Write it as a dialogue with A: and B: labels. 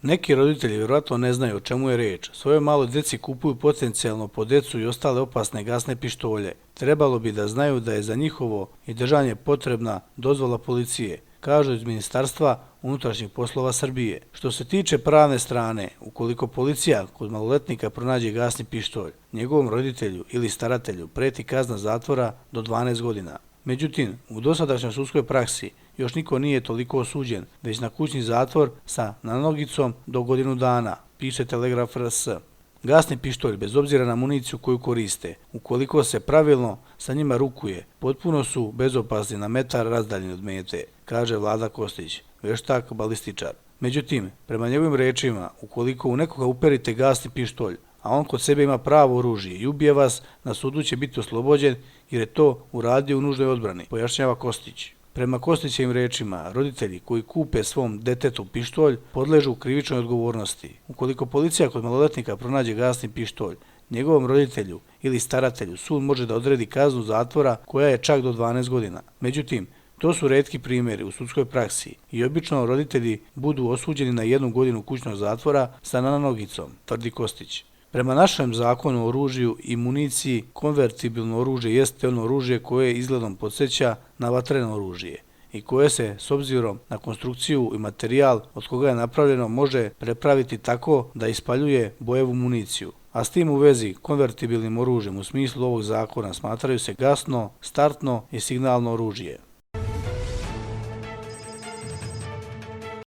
A: Neki roditelji vjerojatno ne znaju o čemu je reč. Svojoj maloj djeci kupuju potencijalno po decu i ostale opasne gasne pištolje. Trebalo bi da znaju da je za njihovo i držanje potrebna dozvola policije, kažu iz Ministarstva unutrašnjih poslova Srbije. Što se tiče pravne strane, ukoliko policija kod maloletnika pronađe gasni pištolj, njegovom roditelju ili staratelju preti kazna zatvora do 12 godina. Međutim, u dosadašnjoj sudskoj praksi još niko nije toliko osuđen, već na kućni zatvor sa nanogicom do godinu dana, piše Telegraf RS. Gasni pištolj, bez obzira na municiju koju koriste, ukoliko se pravilno sa njima rukuje, potpuno su bezopasni na metar razdaljeni od mete, kaže Vlada Kostić, veštak balističar. Međutim, prema njegovim rečima, ukoliko u nekoga uperite gasni pištolj, a on kod sebe ima pravo oružje i ubije vas, na sudu će biti oslobođen jer je to uradio u nužnoj odbrani, pojašnjava Kostić. Prema Kostićevim rečima, roditelji koji kupe svom detetu pištolj podležu krivičnoj odgovornosti. Ukoliko policija kod maloletnika pronađe gasni pištolj, njegovom roditelju ili staratelju sud može da odredi kaznu zatvora koja je čak do 12 godina. Međutim, to su retki primjeri u sudskoj praksi i obično roditelji budu osuđeni na 1 godinu kućnog zatvora sa nanogicom, tvrdi Kostić. Prema našem zakonu o oružju i municiji, konvertibilno oružje jeste ono oružje koje izgledom podsjeća na vatreno oružje i koje se, s obzirom na konstrukciju i materijal od koga je napravljeno, može prepraviti tako da ispaljuje bojevu municiju. A s tim u vezi konvertibilnim oružjem u smislu ovog zakona smatraju se gasno, startno i signalno oružje.